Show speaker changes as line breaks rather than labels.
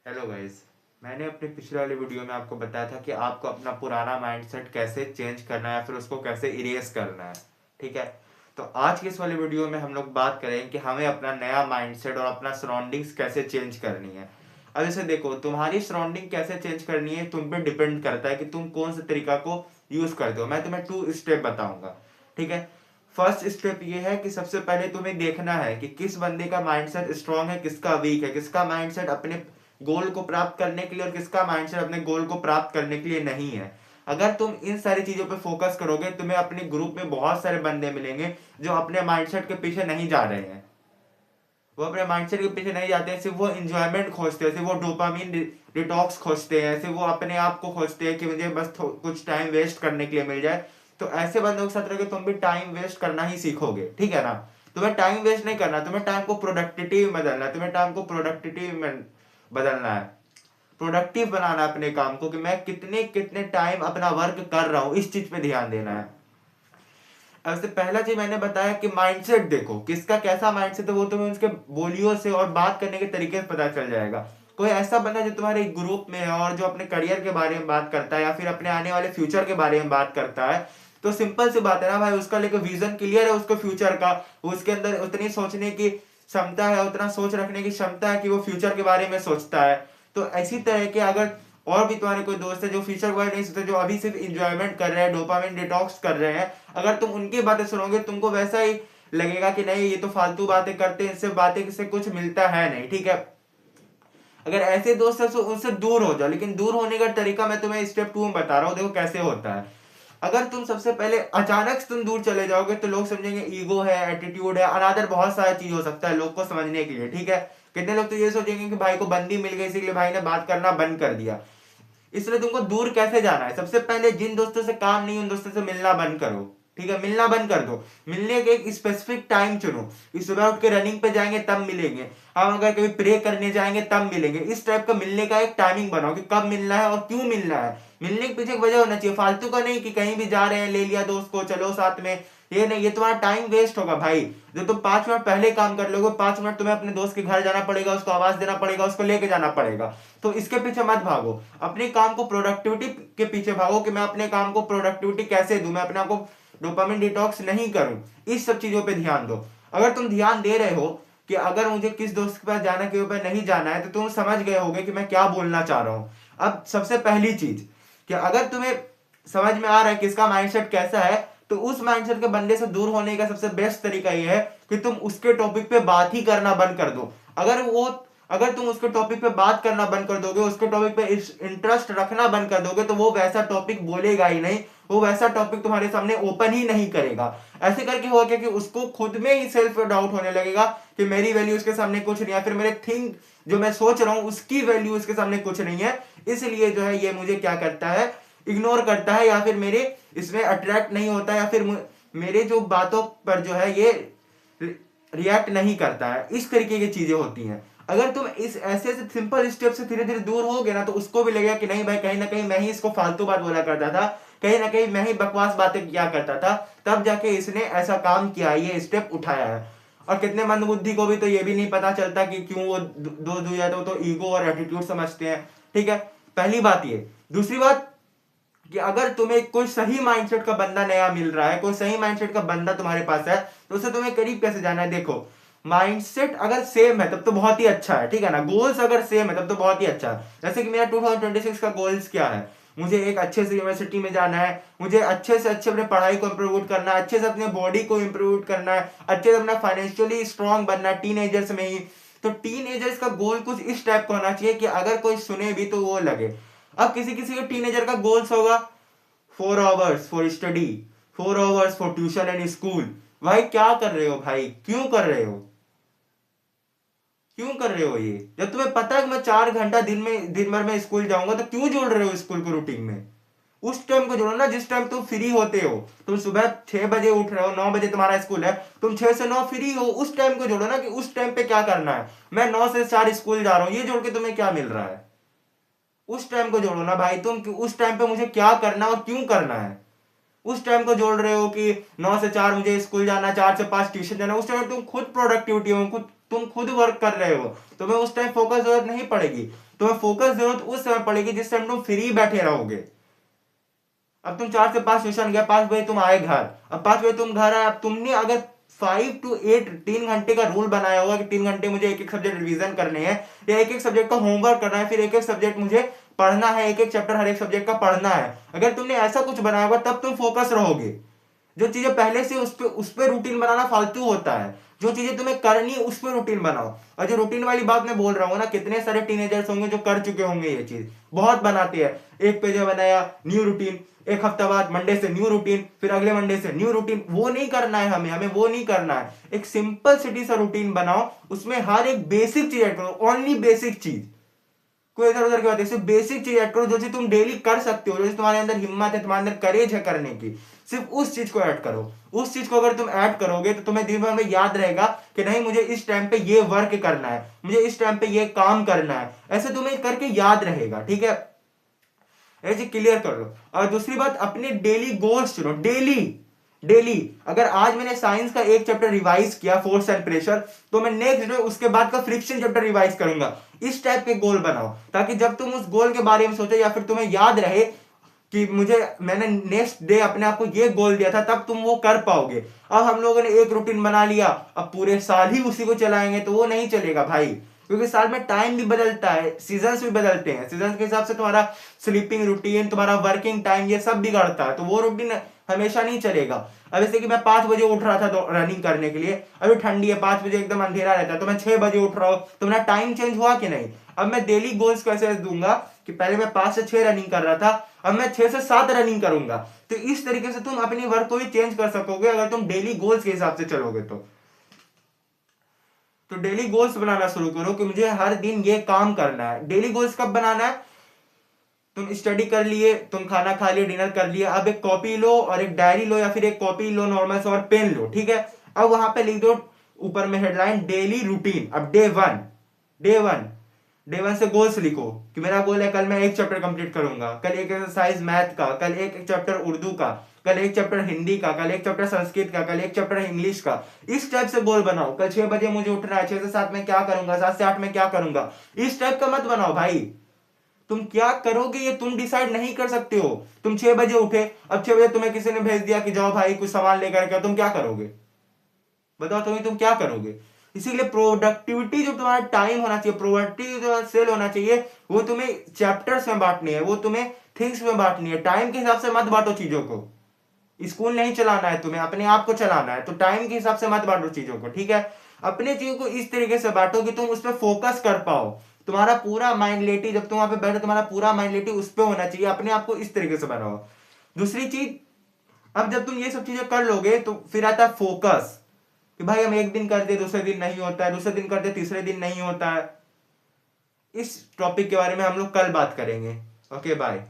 Hello guys. मैंने अपने पिछले वाले वीडियो में आपको बताया था कि आपको अपना पुराना माइंडसेट कैसे चेंज करना है, फिर उसको कैसे इरेज करना है। ठीक है। तो आज के इस वाले वीडियो में हम लोग बात करेंगे कि हमें अपना नया माइंडसेट और अपना सराउंडिंग्स कैसे चेंज करनी है। अब इसे देखो, तुम्हारी सराउंडिंग कैसे चेंज करनी है तुम पे डिपेंड करता है कि तुम कौन से तरीका को यूज करते हो। मैं तुम्हें 2 स्टेप बताऊंगा। ठीक है। फर्स्ट स्टेप ये है कि सबसे पहले तुम्हें देखना है कि किस बंदे का माइंडसेट स्ट्रांग है, किसका वीक है, किसका माइंडसेट अपने गोल को प्राप्त करने के लिए और किसका माइंडसेट अपने गोल को प्राप्त करने के लिए नहीं है। अगर तुम इन सारी चीजों पे फोकस करोगे, तुम्हें अपने ग्रुप में बहुत सारे बंदे मिलेंगे जो अपने माइंडसेट के पीछे नहीं जा रहे हैं। वो अपने माइंडसेट के पीछे नहीं जाते हैं, सिर्फ वो इंजॉयमेंट खोजते हैं, सिर्फ वो डोपामिन डिटॉक्स खोजते हैं, सिर्फ वो अपने आप को खोजते हैं कि मुझे बस कुछ टाइम वेस्ट करने के लिए मिल जाए। तो ऐसे बंदों के साथ रहोगे तुम भी टाइम वेस्ट करना ही सीखोगे। ठीक है ना। तुम्हें टाइम वेस्ट नहीं करना, तुम्हें टाइम को प्रोडक्टिविटी में बदलना है, तुम्हें टाइम को प्रोडक्टिविटी में बदलना है, प्रोडक्टिव बनाना है अपने काम को, कि मैं कितने कितने टाइम अपना वर्क कर रहा हूं, इस चीज पे ध्यान देना है। अब से पहला चीज मैंने बताया कि माइंडसेट देखो किसका कैसा माइंडसेट है, वो तुम्हें उसके बोलियों से और बात करने के तरीके से पता चल जाएगा। कोई ऐसा बंदा जो तुम्हारे ग्रुप में है और जो अपने करियर के बारे में बात करता है या फिर अपने आने वाले फ्यूचर के बारे में बात करता है, तो सिंपल सी बात है ना भाई, उसका लेकर विजन क्लियर है उसको फ्यूचर का। उसके अंदर उतनी सोचने की क्षमता है, उतना सोच रखने की क्षमता है कि वो फ्यूचर के बारे में सोचता है। तो ऐसी तरह के अगर और भी तुम्हारे कोई दोस्त है जो फ्यूचर के बारे में नहीं सोचते, जो अभी सिर्फ इंजॉयमेंट कर रहे हैं, डोपामिन डिटॉक्स कर रहे हैं, अगर तुम उनकी बातें सुनोगे तुमको वैसा ही लगेगा कि नहीं ये तो फालतू बातें करते हैं, इससे बातें से कुछ मिलता है नहीं। ठीक है। अगर ऐसे दोस्त है तो उनसे दूर हो जाओ, लेकिन दूर होने का तरीका मैं तुम्हें स्टेप 2 में बता रहा हूँ, देखो कैसे होता है। अगर तुम सबसे पहले अचानक से तुम दूर चले जाओगे तो लोग समझेंगे ईगो है, एटीट्यूड है, अनादर बहुत सारा चीज हो सकता है लोग को समझने के लिए। ठीक है। कितने लोग तो ये सोचेंगे कि भाई को बंदी मिल गई इसीलिए भाई ने बात करना बंद कर दिया। इसलिए तुमको दूर कैसे जाना है, सबसे पहले जिन दोस्तों से काम नहीं उन दोस्तों से मिलना बंद करो। ठीक है। मिलना बंद कर दो। मिलने के एक स्पेसिफिक टाइम चुनो कि सुबह उठ के रनिंग पे जाएंगे तब मिलेंगे, हम अगर कभी प्रे करने जाएंगे तब मिलेंगे। इस टाइप का मिलने का एक टाइमिंग बनाओ कि कब मिलना है और क्यों मिलना है। मिलने के पीछे एक वजह होना चाहिए, फालतू का नहीं कि कहीं भी जा रहे हैं ले लिया दोस्त को चलो साथ में। ये नहीं, ये तुम्हारा टाइम वेस्ट होगा भाई। जो तुम 5 मिनट पहले काम कर लोगे, 5 मिनट तुम्हें अपने दोस्त के घर जाना पड़ेगा, उसको आवाज देना पड़ेगा, उसको लेके जाना पड़ेगा। तो इसके पीछे मत भागो, अपने काम को प्रोडक्टिविटी के पीछे भागो कि मैं अपने काम को प्रोडक्टिविटी कैसे दूं, मैं अपने आप को डोपामिन डिटॉक्स नहीं करूं। इस सब चीजों पे ध्यान दो। अगर तुम ध्यान दे रहे हो कि अगर मुझे किस दोस्त के पास जाना के ऊपर नहीं जाना है, तो तुम समझ गए होगे कि मैं क्या बोलना चाह रहा हूं। अब सबसे पहली चीज कि अगर तुम्हें समझ में आ रहा है कि इसका माइंडसेट कैसा है, तो उस माइंडसेट के बंदे से दूर होने का सबसे बेस्ट तरीका यह है कि तुम उसके टॉपिक पे बात ही करना बंद कर दो। अगर तुम उसके टॉपिक पे बात करना बंद कर दोगे, उसके टॉपिक पे इंटरेस्ट रखना बंद कर दोगे, तो वो वैसा टॉपिक बोलेगा ही नहीं, वो वैसा टॉपिक तुम्हारे सामने ओपन ही नहीं करेगा। ऐसे करके होगा कि उसको खुद में ही सेल्फ डाउट होने लगेगा कि मेरी वैल्यू उसके सामने कुछ नहीं है, फिर मेरे थिंक जो मैं सोच रहा हूं उसकी वैल्यू उसके सामने कुछ नहीं है, इसलिए जो है ये मुझे क्या करता है, इग्नोर करता है, या फिर मेरे इसमें अट्रैक्ट नहीं होता, या फिर मेरे जो बातों पर जो है ये रिएक्ट नहीं करता है। इस तरीके की चीजें होती हैं। अगर तुम इस ऐसे ऐसे सिंपल स्टेप से धीरे धीरे दूर होगे ना, तो उसको भी लगेगा कि नहीं भाई कहीं ना कहीं मैं ही इसको फालतू बात बोला करता था, कहीं ना कहीं मैं ही बकवास बातें किया करता था, तब जाके इसने ऐसा काम किया, ये स्टेप उठाया है। और कितने मंदबुद्धि को भी तो ये भी नहीं पता चलता कि क्यों वो दो दो या तो ईगो और एटीट्यूड समझते हैं। ठीक है। पहली बात ये। दूसरी बात कि अगर तुम्हें कोई सही माइंडसेट का बंदा नया मिल रहा है, कोई सही माइंडसेट का बंदा तुम्हारे पास है, तो उसे तुम्हें करीब कैसे जाना है। देखो, माइंडसेट अगर सेम है तब तो बहुत ही अच्छा है। ठीक है ना। गोल्स अगर सेम है तब तो बहुत ही अच्छा है। जैसे कि मेरा 2026 का गोल्स क्या है, मुझे एक अच्छे से यूनिवर्सिटी में जाना है, मुझे अच्छे से अच्छे अपने पढ़ाई को इंप्रूव करना है, अच्छे से अपने बॉडी को इंप्रूव करना है, अच्छे से अपना फाइनेंशियली स्ट्रांग बनना है टीनेजर्स में ही। तो टीनेजर्स का गोल कुछ इस टाइप का होना चाहिए कि अगर कोई सुने भी तो वो लगे। अब किसी किसी का टीनेजर का गोल्स होगा 4 hours for study, 4 hours for tuition and school. भाई क्या कर रहे हो भाई, क्यों कर रहे हो, क्यों कर रहे हो ये, जब तुम्हें पता है कि मैं 4 घंटा दिन भर में स्कूल जाऊंगा, तो क्यों जोड़ रहे हो स्कूल को रूटीन में। उस टाइम को जोड़ो ना जिस टाइम तुम फ्री होते हो। तुम सुबह 6 बजे उठ रहे हो, 9 बजे तुम्हारा स्कूल है, तुम 6 से 9 फ्री हो, उस टाइम को जोड़ो ना कि उस टाइम पे क्या करना है। मैं 9 से 4 स्कूल जा रहा हूं, ये जोड़ के तुम्हें क्या मिल रहा है। उस टाइम को जोड़ो ना भाई तुम कि उस टाइम पे मुझे क्या करना है और क्यों करना है। उस टाइम को जोड़ रहे हो कि 9 से 4 मुझे स्कूल जाना, 4 से 5 ट्यूशन जाना, उस टाइम तुम खुद प्रोडक्टिविटी हो, तुम खुद वर्क कर रहे हो, तुम्हें उस टाइम फोकस जरूरत नहीं पड़ेगी। तुम्हें फोकस जरूरत उस समय पड़ेगी जिस टाइम तुम फ्री बैठे रहोगे। अब तुम 4 से 5 ट्यूशन गए, 5 बजे तुम आए घर, अब 5 बजे तुम घर आए, अब तुमने अगर 5 to 8 3 घंटे का रूल बनाया होगा कि 3 घंटे मुझे एक एक सब्जेक्ट रिवीजन करने हैं या एक एक सब्जेक्ट का होमवर्क करना है, फिर एक एक सब्जेक्ट मुझे पढ़ना है, एक एक चैप्टर हर एक सब्जेक्ट का पढ़ना है, अगर तुमने ऐसा कुछ बनाया होगा तब तुम फोकस रहोगे। जो चीजें पहले से उस पर रूटीन बनाना फालतू होता है, जो चीजें तुम्हें करनी है उस पर रूटीन बनाओ। और जो रूटीन वाली बात मैं बोल रहा हूँ ना, कितने सारे टीनेजर्स होंगे जो कर चुके होंगे ये चीज, बहुत बनाते हैं। एक पेज में बनाया न्यू रूटीन, एक हफ्ता बाद मंडे से न्यू रूटीन, फिर अगले मंडे से न्यू रूटीन। वो नहीं करना है हमें वो नहीं करना है। एक सिंपल सिटी सा रूटीन बनाओ, उसमें हर एक बेसिक चीज ऐड करो, ओनली बेसिक चीज, कोई इधर उधर की बात है, सिर्फ बेसिक चीज ऐड करो जो चीज तुम डेली कर सकते हो, जो चीज तुम्हारे अंदर हिम्मत है, तुम्हारे अंदर करेज है करने की, सिर्फ उस चीज को ऐड करो। उस चीज को अगर तुम ऐड करोगे तो तुम्हें दिन भर में याद रहेगा कि नहीं मुझे इस टाइम पे ये वर्क करना है, मुझे इस टाइम पे ये काम करना है, ऐसे तुम्हें करके याद रहेगा। ठीक है, ऐसे क्लियर कर लो। और दूसरी बात, अपने डेली गोल्स चुनो, डेली डेली। अगर आज मैंने साइंस का एक चैप्टर रिवाइज किया, फोर्स एंड प्रेशर, तो मैं नेक्स्ट डे उसके बाद का फ्रिक्शन चैप्टर रिवाइज करूंगा। इस टाइप के गोल बनाओ ताकि जब तुम उस गोल के बारे में सोचो या फिर तुम्हें याद रहे कि मैंने नेक्स्ट डे अपने आप को ये गोल दिया था, तब तुम वो कर पाओगे। अब हम लोगों ने एक रूटीन बना लिया, अब पूरे साल ही उसी को चलाएंगे तो वो नहीं चलेगा भाई, क्योंकि साल में टाइम भी बदलता है, सीजन्स भी बदलते हैं, सीजन के हिसाब से तुम्हारा स्लीपिंग रूटीन, तुम्हारा वर्किंग टाइम, ये सब बिगड़ता है, तो वो रूटीन हमेशा नहीं चलेगा। अब जैसे कि मैं 5 बजे उठ रहा था रनिंग करने के लिए, अभी ठंडी है, 5 बजे एकदम अंधेरा रहता है, तो मैं 6 बजे उठ रहा हूँ, तो मेरा टाइम चेंज हुआ कि नहीं। अब मैं डेली गोल्स कैसे दूंगा कि पहले मैं 5 से 6 रनिंग कर रहा था, अब मैं 6 से 7 रनिंग करूंगा। तो इस तरीके से तुम अपनी वर्क को भी चेंज कर सकोगे अगर तुम डेली गोल्स के हिसाब से चलोगे। तो डेली गोल्स बनाना शुरू करो कि मुझे हर दिन ये काम करना है। डेली गोल्स कब बनाना है, तुम स्टडी कर लिए, तुम खाना खा लिए, डिनर कर लिया, अब एक कॉपी लो और एक डायरी लो या फिर एक कॉपी लो नॉर्मल से और पेन लो। ठीक है, अब वहां पे लिख दो ऊपर में हेडलाइन डेली रूटीन। अब डे वन से गोल्स लिखो कि मेरा गोल है कल मैं एक चैप्टर कंप्लीट करूंगा, कल एक एक्सरसाइज मैथ का, कल एक चैप्टर उर्दू का, कल एक चैप्टर हिंदी का, कल एक चैप्टर संस्कृत का, कल एक चैप्टर इंग्लिश का। इस टाइप से गोल बनाओ। कल 6 बजे मुझे उठना है, 6 से 7 में क्या करूंगा, 7 से 8 में क्या करूंगा। इस टाइप का मत बनाओ भाई। तुम क्या करोगे ये तुम डिसाइड नहीं कर सकते हो। तुम 6 बजे उठे, अब 6 बजे तुम्हें किसी ने भेज दिया कि जाओ भाई कुछ सामान लेकर के, तुम क्या करोगे बताओ, तुम क्या करोगे। इसीलिए प्रोडक्टिविटी जो तुम्हारा टाइम होना चाहिए, प्रोडक्टिव जो सेल होना चाहिए, वो तुम्हें चैप्टर्स में बांटनी है, वो तुम्हें थिंग्स में बांटनी है। टाइम के हिसाब से मत बांटो चीजों को। स्कूल नहीं चलाना है तुम्हें, अपने आप को चलाना है, तो टाइम के हिसाब से मत बांटो चीजों को। ठीक है, अपने चीजों को इस तरीके से बांटो कि तुम उस पर फोकस कर पाओ। तुम्हारा पूरा माइंड लेटी, जब तुम वहां पे बैठो तुम्हारा पूरा माइंड लेटी उस पर होना चाहिए। अपने आप को इस तरीके से बनाओ। दूसरी चीज, अब जब तुम ये सब चीजें कर लोगे तो फिर आता है फोकस, कि भाई हम एक दिन करते दूसरे दिन नहीं होता है, दूसरे दिन करते तीसरे दिन नहीं होता है। इस टॉपिक के बारे में हम लोग कल बात करेंगे। Okay bye.